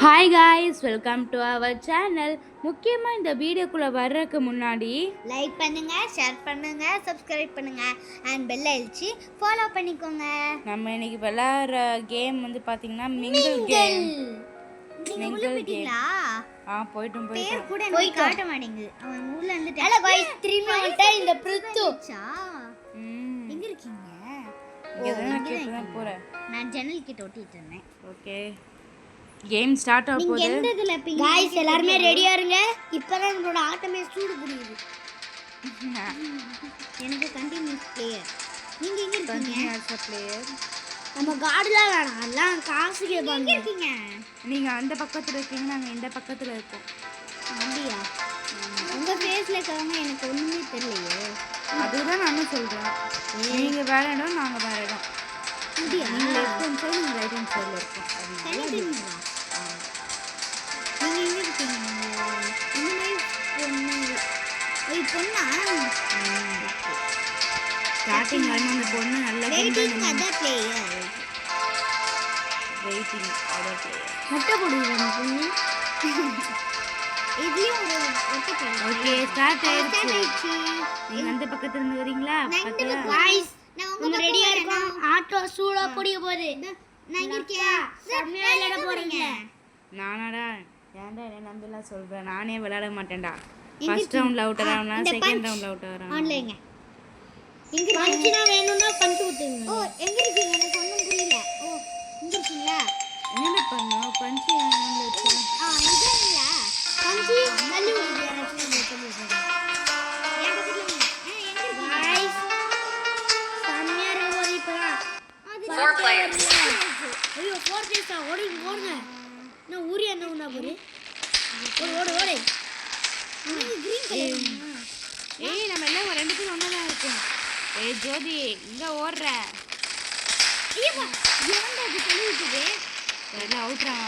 Hi guys, welcome to our channel. முக்கியமாக இந்த வீடியோக்குள்ளே வர்றதுக்கு முன்னாடி லைக் பண்ணுங்க, ஷேர் பண்ணுங்க, சப்ஸ்கிரைப் பண்ணுங்க அண்ட் பெல் அடிச்சு ஃபாலோ பண்ணிக்கோங்க. நம்ம இன்னைக்கு விளையாடுற கேம் வந்து பார்த்தீங்கன்னா மிங்கிள் கேம். Mingle game. போயிட்டோம் பேர் கூட எனக்கு காட்ட மாட்டேங்குது. அவன் ஊர்ல இருந்து ஹலோ गाइस, திரும்பி வந்துட்டா இந்த பிருத்துச்சா. எங்க இருக்கீங்க? இங்க தான் போறேன். நான் ஜன்னல் கிட்ட ஒட்டிட்டு இருந்தேன். ஓகே, கேம் ஸ்டார்ட் ஆக போகுது. நீங்க எந்த இதுல இருப்பீங்க? गाइस எல்லாரும் ரெடியா இருங்க. இப்பதான் நம்மளோட ஆட்டமே சூடு புரியுது. எனக்கு கண்டினியூஸ் பிளேயர். நீங்க எங்க இருக்கீங்க? Continuous player. நம்ம கார்டுல வேணாம், எல்லாம் காசு கேட்பாங்க. எங்க இருக்கீங்க? நீங்க அந்த பக்கத்துல இருக்கீங்க, நாங்க இந்த பக்கத்துல இருக்கோம். அப்படியா? உங்க ஃபேஸ்ல இருக்கவங்க எனக்கு ஒண்ணுமே தெரியலையே. அதுதான் நானும் சொல்றேன். நீங்க வேற இடம், நாங்க வேற இடம். அப்படியா? நீங்க லெஃப்ட் ஹேண்ட் சைடு, நீங்க ரைட் ஹேண்ட் சைடுல இருக்கோம். தனித்தனியா? நீங்க எங்க இருக்கீங்க? இந்த மாதிரி பொண்ணா? ஸ்டார்டிங் வரணும். அந்த பொண்ணு நல்ல waiting other player. Waiting other player. மொட்டை போடுங்க பொண்ணு. இதுலயும் ஒரு மொட்டை போடுங்க. ஓகே, ஸ்டார்ட் ஆயிடுச்சு. நீங்க அந்த பக்கத்துல இருந்து வரீங்களா? பக்கத்துல गाइस, நம்ம ரெடியா இருக்கோம். ஆட்டோ சூடா புடிக்க போகுது. நான் இங்க இருக்கேன். செம்மையா விளையாட போறீங்க. நானாடா? ஏன்டா என்ன நம்பிலாம் சொல்றேன்? நானே விளையாட மாட்டேன்டா. ஃபர்ஸ்ட் ரவுண்ட்ல அவுட் ஆறேன், செகண்ட் ரவுண்ட்ல அவுட் ஆறேன். ஆன்லைன்ங்க. எங்க பஞ்சுனா வேணும்னா பஞ்சு ஊத்துங்க. ஓ, எங்க இருக்கீங்க? எனக்கு ஒண்ணும் புரியல. ஓ, இங்க இருக்கீங்களா? என்ன பண்ணோம்? பஞ்சு ஆன்ல வச்சு. இது இல்ல. பஞ்சு தள்ளி விடுங்க. எனக்கு சொல்லுங்க. என் பக்கத்துல வாங்க. எங்க இருக்கீங்க? गाइस, செம்மையா இருக்கு போது இப்பதான். 4 players. ஐயோ, 4 players ஓடுங்க. நான் ஊரியா என்ன பாரு. ஓடு. நீங்க கிரீன் கலர். ஏய், நம்ம எல்லாம் ரெண்டு பேரும் ஒண்ணா தான் இருக்கோம். ஏய் ஜோதி, இங்க ஓடுற. ஐயப்பா, ஏன்டா இது தள்ளி விட்டுது? எல்லாம் அவுட்றாங்க.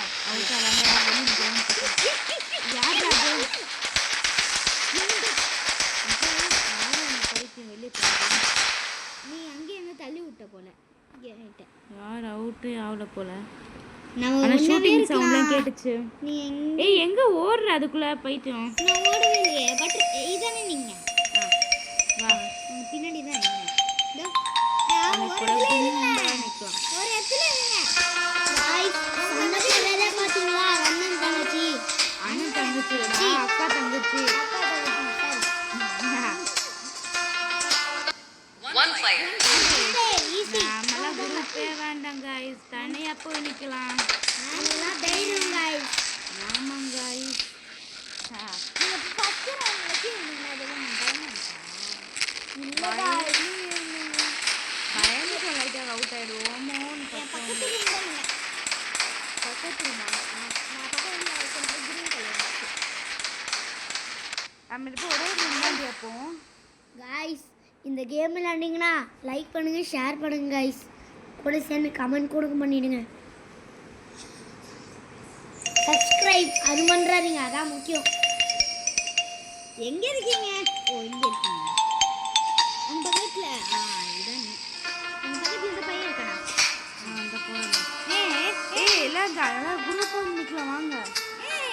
யாரா அது? நீ அங்கே என்ன தள்ளி விட்ட போல. யார் அவுட் ஆவல போல. நான் ஷூட்டிங் சவுண்ட்லாம் கேட்டுச்சு. நீ ஏய், எங்க ஓடுற? அதுக்குள்ள போய்ட்டோம். நான் ஓடவே இல்லையே. பட் இதானே நீங்க. வா, பின்னாடி தான் நீங்க. ஒரு இடத்துல இருங்க. गाइस, சண்டை வேலை பாத்தீங்களா? அண்ணன் தங்கச்சி. அக்கா தங்கச்சி. One player. நாமெல்லாம் குரூப்பே வேண்டாம் guys, தனியா போய் நிக்கலாம். அதெல்லாம் தைரியம் गाइस. ஆமாம் guys. நீங்க ஃபர்ஸ்ட் ரவுண்ட்ல கீழ அதெல்லாம் இல்ல गाइस. பயந்துட்டு லைட்டா அவுட் ஆயிடுவோமோன்னு பக்கத்துல இருந்தாங்க. பக்கத்துல நான் பக்கத்துல இருந்த கிரீன் கலர். நம்ம இப்போ ஒரே ஒரு முன்னாடி அப்போம். गाइस, இந்த கேம் விளையாண்டிங்கன்னா லைக் பண்ணுங்க, ஷேர் பண்ணுங்க गाइस. கூட சேர்ந்து கமெண்ட் கூட பண்ணிடுங்க. சப்ஸ்கிரைப் அது பண்றாதீங்க, அதான் முக்கியம். எங்க இருக்கீங்க? ஓ, இங்க இருக்கீங்க. அந்த பக்கத்துல இதான். அந்த பக்கத்துல இந்த பையன் இருக்கானா? அந்த போறோம். ஏய் எல்லாம் குரூப்பா நிக்கலாம் வாங்க.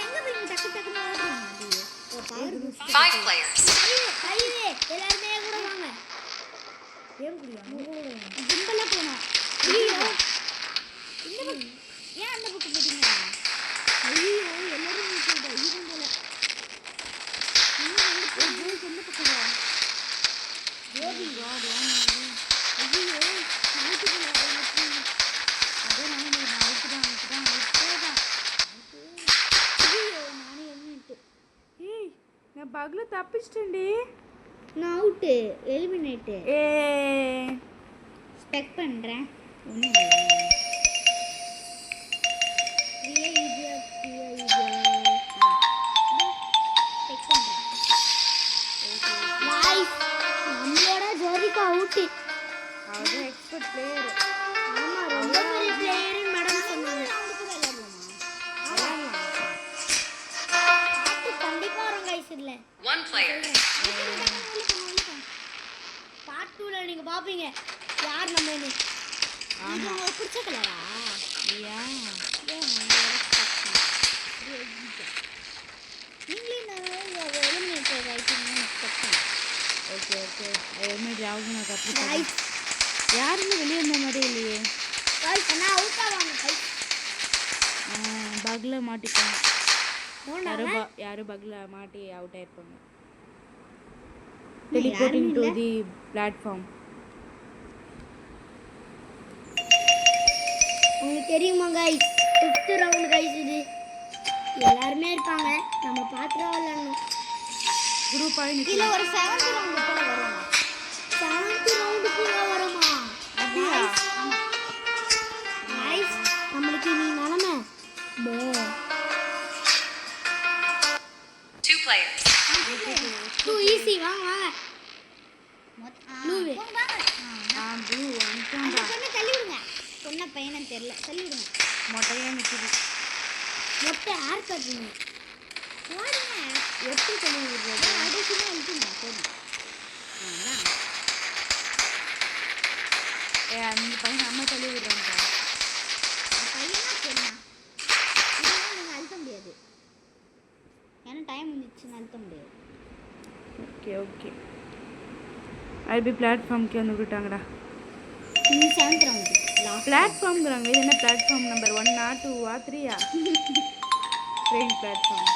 எங்க போய் டக்கு ஓடுறீங்க? ஓ, பவர் பூஸ்ட். 5 players. கையே எல்லாரும் கூட வாங்க. ஏன் குடியா? கும்பலா போணும். ஐயோ, இந்த பக்கம் ஏன் அந்த பக்கம் போறீங்க? ஐயோ, எல்லாரும் நிக்குது. ஈவன் போல. இன்னும் வந்து போய் சொன்ன பக்கம் வா. ஜோதி காட் வாங்க. ஐயோ, நைட் போல வந்து. அத நான் அவுட்தான். ஐயோ, நானே எலிமினேட். ஏய், நான் பக்ல தப்பிச்சிட்டேன்டி. நான் அவுட், எலிமினேட். ஸ்பெக் பண்றேன். ஒண்ணு நம்மளோட ஜோதிகா அவுட். அவரு எக்ஸ்பர்ட் பிளேயர். ஆமா, ரொம்ப பெரிய பிளேயர் மேடம் சொன்னாங்க. கண்டிப்பா வரும் गाइस. இல்ல 1 player. பார்ட் 2ல நீங்க பாப்பீங்க யார் நம்மன்னு. இது உங்களுக்கு பிடிச்ச கலரா? யா. ஏன் ஆகும் அப்படி யாருமே வெளியே இருந்த மாதிரி இல்லையே. பக்ல மாட்டிப்பாங்க. யாரும் பக்ல மாட்டி out ஆயிருப்பாங்க. Teleporting to the platform. உங்களுக்கு தெரியுமா கைஸ் 5th ரவுண்ட் கைஸ் இது எல்லாருமே இருப்பாங்க நம்ம பாத்துறா விளையாடணும் குரூப் ஆகி இல்ல ஒரு 7th ரவுண்ட் போல வரும் 7th ரவுண்ட் போல வருமா அப்படியா கைஸ் நமக்கு நீ நிலமே போ 2 players. டூ ஈஸி வாங்க வாங்க ப்ளூ ப்ளூ அனுப்பா தள்ளி விடுங்க சொன்ன பையனை தெரியல தள்ளி விடுங்க மொட்டையா நிக்குது மொட்டை ஹேர் கட்டிங் ஓடுங்க எப்படி தள்ளி விடுறது அடிச்சுனா அழுத்துங்க போதும் அதான் அந்த பையன் நம்ம தள்ளி விடுறாங்க பையனா சொன்னா இதெல்லாம் நீங்கள் அழுத்த முடியாது ஏன்னா டைம் வந்துச்சுன்னு அழுத்த முடியாது ஓகே ஓகே ஐபி பிளாட்ஃபார்ம்க்கு வந்து விட்டாங்கடா நீ 7th ரவுண்ட் பிளாட்ஃபார்ம்ங்கிறாங்க இது என்ன பிளாட்ஃபார்ம் நம்பர் 1 ஆ 2 ஆ 3 ஆ ட்ரெயின் பிளாட்ஃபார்ம்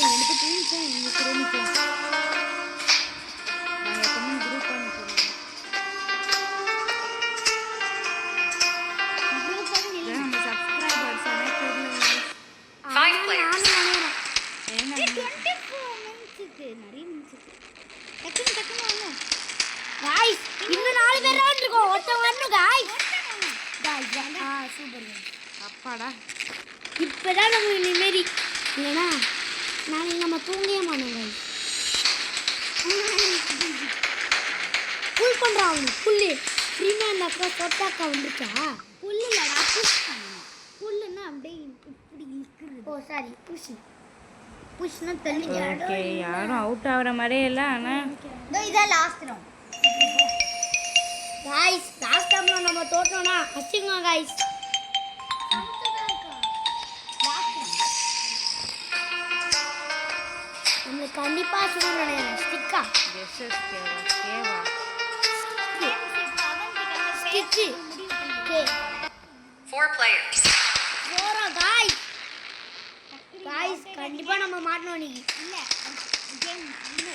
எனக்கு ட்ரெயின்ஸ் எங்கள் ட்ரெயினுக்கு நாங்கள் எப்பவுமே குரூப்பாக நிற்கிறோம் நம்ம சப்ஸ்கிரைபர்ஸ் எனக்கு தெரியல 5 players. ஏன்னா நிறைய மினிட்ஸ் டக்குன்னு வாங்க गाइस இன்னும் 4 பேர் ரவுண்ட் இருக்கோம் ஒருத்தன் வரணும் गाइस சூப்பர் அப்பாடா இப்பதான் நம்ம நிம்மதி இல்லனா நாளைக்கு நம்ம தூங்கவே மாட்டோம் गाइस புல் பண்றாங்க புல் பிரீமியம் அக்கா சொட்டாக்கா வந்துச்சா புல் இல்லடா புஷ் பண்ணனும் புல்லுன்னா அப்படியே இப்படி இழுக்குறது ஓ சாரி புஷ்னா தள்ளி ஓகே யாரும் அவுட் ஆகுற மாதிரியே இல்லை ஆனால் இதான் லாஸ்ட் ரவுண்ட் गाइस லாஸ்ட் டைம்ல நம்ம தோத்தோம்னா அசிங்க गाइस நம்ம கண்டிப்பா சொல்லணும் ஸ்டிக்கா எஸ்எஸ் கேவா ஸ்டிச் கே 4 players. போறா गाइस गाइस கண்டிப்பா நம்ம மாட்டணும் இன்னைக்கு இல்ல கேம் இல்ல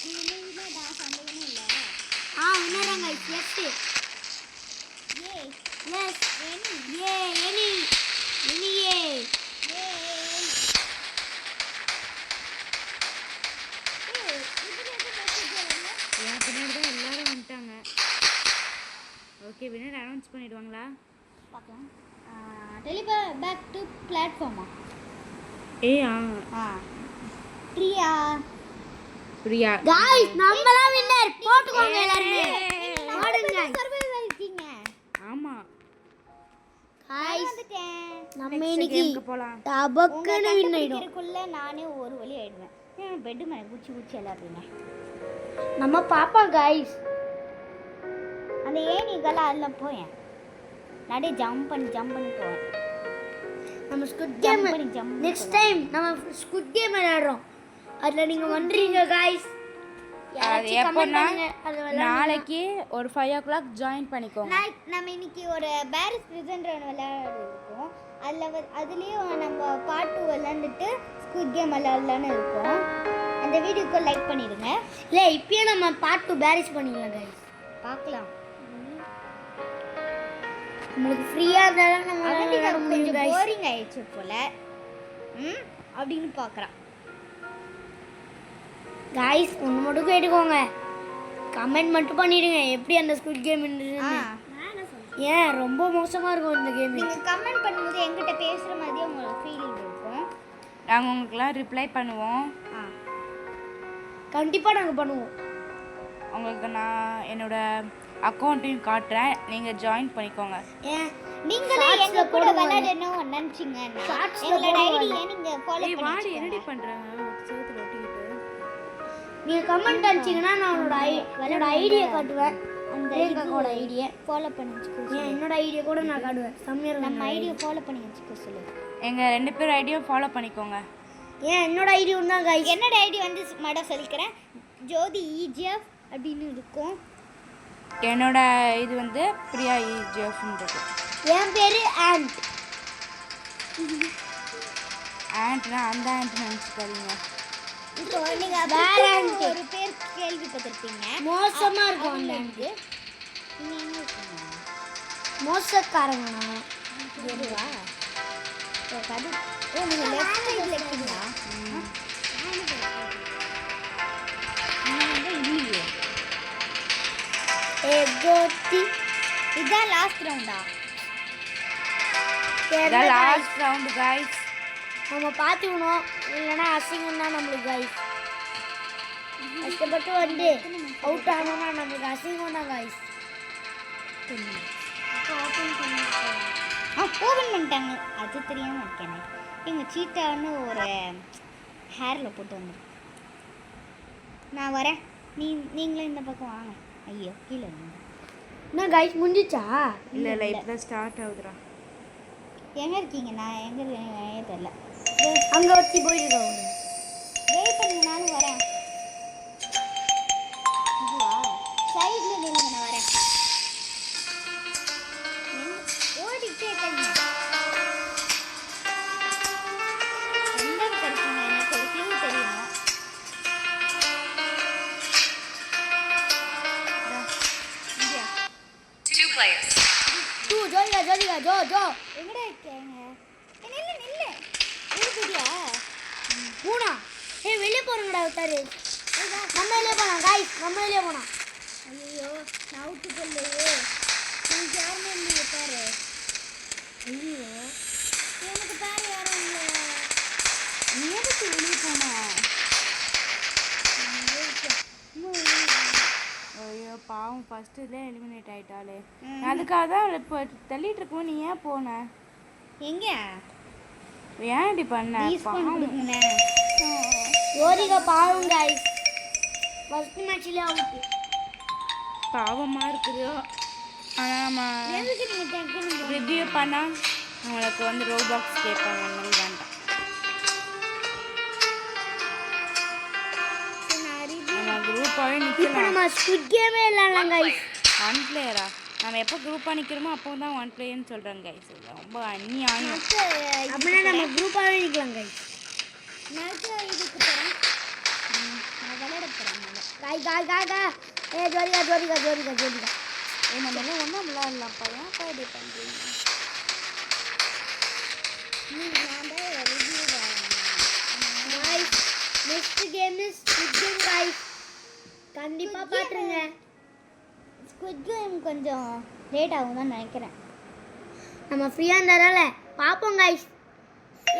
நீங்க டான்ஸ் பண்ணவே இல்ல வினறாங்க எஸ் எனி என் பின்னாடி தான் எல்லாரும் வந்துட்டாங்க ஓகே வினர் அனௌன்ஸ் பண்ணிடுவாங்களா பார்க்கலாம் டெலிவர் பேக் டு பிளாட்ஃபார்மா பிரியா गाइस நம்மலாம் வின்னர் போட்டுக்கோங்க எல்லாரும் போடுங்க சர்வைவல் இருக்கீங்க ஆமா गाइस நம்ம இன்னைக்கு போலாம் டபக்குன்னு வின் ஆயிடும்க்குள்ள நானே ஒரு வழி ஆயிடுவேன் நான் பெட் மேல குச்சி எல்லாரும் நம்ம பாப்பா गाइस அந்த ஏணிகள அதல போயேன் நடி ஜம்ப் பண்ணி போவேன் நம்ம ஸ்குட் கேம் நெக்ஸ்ட் டைம் நம்ம ஸ்குட் கேம் விளையாடுறோம் அதுல நீங்க வந்தீங்க गाइस அது எப்போனா நாளைக்கு ஒரு 5 o'clock ஜாயின் பண்ணிக்கோங்க நம்ம இன்னைக்கு ஒரு பாரிஸ் பிரசன்ட் ரன் விளையாடுறோம் அதுலயும் நம்ம பார்ட் 2 விளையாண்டுட்டு ஸ்குட் கேம் விளையாடலாம்னு இருக்கோம் அந்த வீடியோக்கு லைக் பண்ணிடுங்க இல்ல இப்பயே நம்ம பார்ட் 2 பாரிஸ் பண்ணிடலாம் गाइस பார்க்கலாம் உங்களுக்கு ஃப்ரீயா இருந்தாலும் நம்ம விளையாட முடியும் गाइस போரிங் ஆயிடுச்சு போல அப்படினு பார்க்கறேன் गाइस ஒன்னு மட்டும் கேட்டுக்கோங்க கமெண்ட் மட்டும் பண்ணிடுங்க எப்படி அந்த ஸ்குட் கேம் இருந்துச்சுன்னு ஏன் ரொம்ப மோசமா இருக்கும் இந்த கேம் நீங்க கமெண்ட் பண்ணும்போது என்கிட்ட பேசுற மாதிரி உங்களுக்கு ஃபீலிங் இருக்கும் நாங்கள் உங்களுக்குலாம் ரிப்ளை பண்ணுவோம் கண்டிப்பா நாங்க பண்ணுவோம் உங்களுக்கு நான் என்னோட அக்கௌண்ட்டையும் காட்டுறேன் நீங்கள் ஜாயின் பண்ணிக்கோங்க நீங்களே எங்க கூட விளையாடணும் நினைச்சீங்க எங்களோட ஐடியை நீங்க ஃபாலோ வாடி பண்ணிடுங்க என்னடி பண்றாங்க செவுத்துல ஒட்டிக்கிட்டு நீங்க கமெண்ட் அடிச்சீங்கன்னா நான் என்னோட ஐடியை காட்டுவேன் அந்த எங்களோட ஐடியை ஃபாலோ பண்ணி வச்சுக்கோ என்னோட ஐடியை கூட நான் காட்டுவேன் சம்மியர் நம்ம ஐடியை ஃபாலோ பண்ணி வச்சுக்கோ சொல்லு எங்கள் 2 பேர் ஐடியும் ஃபாலோ பண்ணிக்கோங்க என்னோட ஐடி ஒன்றா गाइस என்னோட ஐடி வந்து மட சொல்லிக்கிறேன் ஜோதி EGF அப்படின்னு இருக்கும். என்னோட இது வந்து பிரியா ஜெஃப்ன்றது. என் பேர் ஆண்ட். ஆண்ட்னா அந்த ஆண்ட் நினச்சிக்காதீங்க. இப்போ நீங்கள் ஒரு பேர் கேள்விப்பட்டிருப்பீங்க. மோசமாக இருக்கும் அந்த ஆண்ட்க்கு. நீங்கள் என்ன இருக்கீங்க? மோசக்காரங்கண்ணா. எதுவா? அது நீங்கள் லெஃப்ட் சைடில் இருக்கீங்களா? இதான் லாஸ்ட் ரவுண்டா? இதான் லாஸ்ட் ரவுண்டு கைஸ். நம்ம பார்த்துக்கணும், இல்லைன்னா அசிங்கம் தான் நம்மளுக்கு கைஸ். கஷ்டப்பட்டு வந்து அவுட் ஆனோம்னா நம்மளுக்கு அசிங்கம் தான் கைஸ். ஓப்பன் பண்ணிட்டாங்க, அது தெரியாமல் இருக்கேன். எங்கள் சீட்டான்னு ஒரு ஹேரில் போட்டு வந்துடும். நான் வரேன், நீங்களும் இந்த பக்கம் வாங்க. ஐயோ கீழே என்ன கைஸ் முடிஞ்சிச்சா? இல்லை இல்லை இப்போ தான் ஸ்டார்ட் ஆகுதுடா. எங்கே இருக்கீங்க? நான் எங்கே இருக்கேன் தெரில. அங்கே வச்சு போயிட்டு வெயிட் பண்ணுங்க, நானும் வரேன். இதுவா சைடில் நில்லுங்க, நான் வரேன். ஓடிட்டே இருக்கீங்க. எங்கே இருக்கீங்க? எனக்கு ஒரு கிளூ தெரியணும். இங்கே 2 players. Jyothika Jyothika Joe Joe எங்கடா இருக்கீங்க? நில்லு நில்லு. இருக்குதியா பூனா? வெளியே போகிறோங்கடா உத்தாரு. நம்ம வெளியே போகலாம் காய்ஸ், நம்ம வெளியே போகலாம். ஐயோ நான் அவுட்டு போடலையே. எனக்கு யாருமே இல்லையே பாரு. ஐயோ எனக்கு பாரு யாரும் இல்லை. நீ எதுக்கு வெளியே போன? ஐயோ பாவம் ஃபர்ஸ்ட் இதில் எலிமினேட் ஆகிட்டாலே. அதுக்காக தான் இப்போ தள்ளிட்டு இருக்கோம். நீ ஏன் போன? எங்கே ஏன் இப்படி பண்ண? ஜோதிகா பாவம் காய்ஸ், ஃபர்ஸ்ட் மேட்ச்லேயே அவுட்டு. பாவமாக இருக்குது. ஆனால் நம்ம எதுக்கு நீங்கள் டக்குன்னு ரிவ்யூ பண்ணால் அவங்களுக்கு வந்து ரோபாக்ஸ் கேட்பாங்க. அந்த மாதிரி வேண்டாம். நம்ம குரூப்பாகவே இப்போ நிற்கலாம். நம்ம ஸ்குவிட் கேமே இல்லைலாம் கைஸ். 1 பிளேயரா? நம்ம எப்போ குரூப்பாக நிற்கிறோமோ அப்போ தான் 1 பிளேயர்னு சொல்கிறாங்க கைஸ். ரொம்ப அநியாயம். அப்படின்னா நம்ம குரூப்பாகவே நிற்கலாம் கைஸ். நான் இதுக்கு போகிறேன், நான் விளையாட போகிறேன். காய் காய் காய் காய். ஜோதிகா ஜோதிகா ஜோதிகா ஜோதிகா. நம்ம எல்லாம் ஒன்றா விளையாடலாம்ப்பா. ஏன்ப்பா இப்படி பண்ணுறீங்க? Next game is squid game guys. கண்டிப்பா பாத்துருங்க. ஸ்குவிட் கேம் கொஞ்சம் லேட் ஆகும் தான் நினைக்கிறேன். நம்ம ஃப்ரீயா இருந்ததால பாப்போம் गाइस.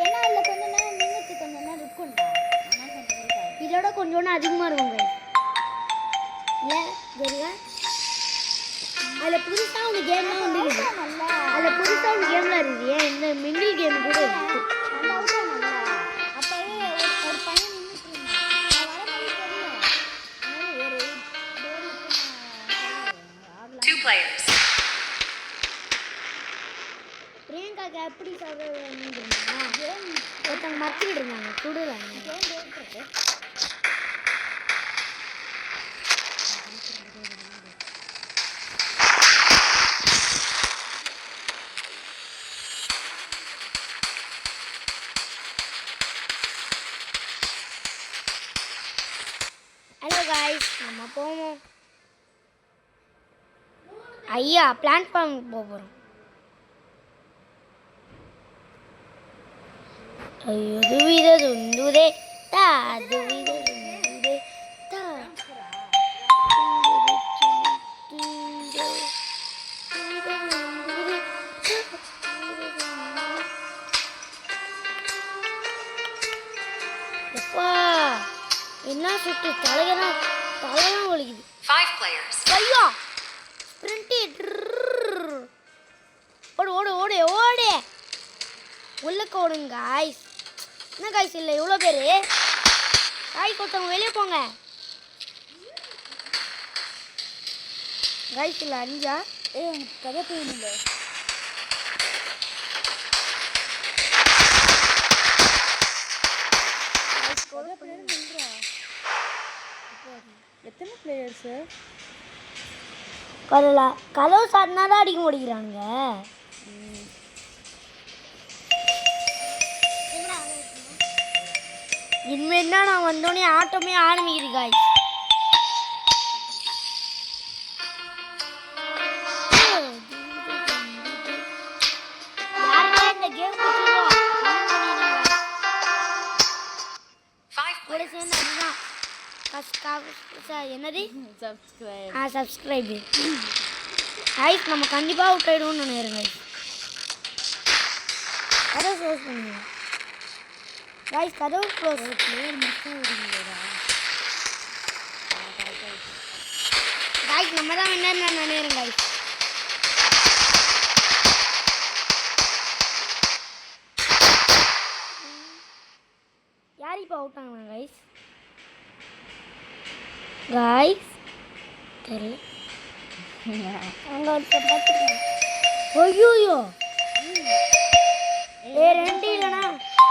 ஏன்னா இல்ல கொஞ்ச நேரம் நின்னுட்டு கொஞ்ச நேரம் இருக்கும்டா. ஆனா கொஞ்சம் லேட் ஆகும். இதோட கொஞ்சம் அதிகமா இருக்கும் गाइस. இல்ல ஜெரியா அதுல புதுசா ஒரு கேம்லாம் வந்துருக்கு. அதுல புதுசா ஒரு கேம்லாம் இருக்கு. இந்த மிங்கிள் கேம் கூட இருக்கு. Players. பிரியங்கா எப்படி சொல்றீங்க? ஒருத்தங்க மறந்துட்டு இருந்தாங்க சுடுறாங்க. ஹலோ காய்ஸ், நம்ம போவோம். ஐயா பிளாட்ஃபார்ம் போகிறோம். ஐயோ துவித துண்டுதே தா துவித துண்டுதே தா. எப்பா என்ன சுட்டு தலையெல்லாம் வலிக்குது. 5 players. ஐயா ஸ்பிரிண்ட் ஓடு ஓடு ஓடு ஓடு உள்ளக்க ஓடுங்க காய்ஸ். என்ன காய்ஸ் இல்லை இவ்வளோ பேர் காய்ஸ். ஒருத்தவங்க வெளியே போங்க காய்ஸ். இல்லை 5 எனக்கு கதை போயிடுங்க. எத்தனை பிளேயர்ஸு கதவு சாட்டினா தான் அடிக்க முடிக்கிறானுங்க. இனிமேல் தான் நான் வந்தோடனே ஆட்டமே ஆரம்பிக்குது காய்ஸ். யாருமே இந்த கேம் கூட சேர்ந்து அதுதான் என்னது சப்ஸ்கிரைபு காய்ஸ். நம்ம கண்டிப்பாக அவுட் ஆகிடுவோம்னு நினைக்கிறேன் காய்ஸ். கதவு க்ளோஸ் பண்ணுங்க காய்ஸ். கதவு க்ளோஸ். பிளேயர் மட்டும் விடுங்களா? காய்ஸ் நம்ம தான் வின்னர் நான் நினைக்கிறேன் காய்ஸ். யார் இப்போ அவுட் ஆனாங்க காய்ஸ்? காய்ஸ் தெரியல. அங்கே ஒருத்தர் பார்த்துருக்கேன். ஐயோயோ ரெண்டு இல்லைண்ணா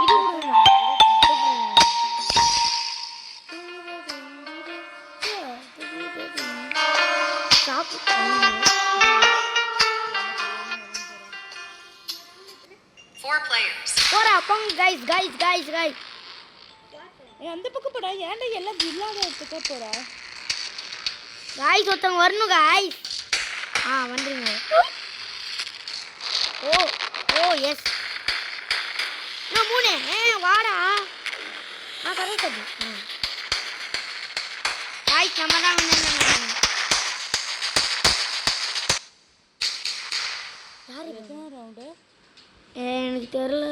இது கொடுங்க. Four players. போடா போங்க காய்ஸ் காய்ஸ் காய்ஸ் காய்ஸ். அந்த பக்கம் போடா. ஏன்டா எல்லாம் இல்லாத இடத்துக்கா போறா? காய்ஸ் ஒருத்தவங்க வரணும் காய்ஸ். வந்துருங்க. ஓ எஸ் நான் 3 வாடா. கரெக்ட் அது. காய்ஸ் நம்ம தான் யார் எத்தனை ரவுண்டு? எனக்கு தெரியல.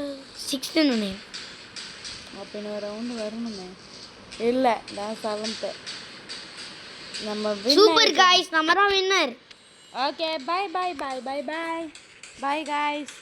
6th நினைக்கிறேன். அப்போ இன்னொரு ரவுண்டு வரணுமே. இல்லை நான் 7th. நம்ம சூப்பர் காய்ஸ் நம்ம தான் winner. Okay bye bye bye bye bye bye guys.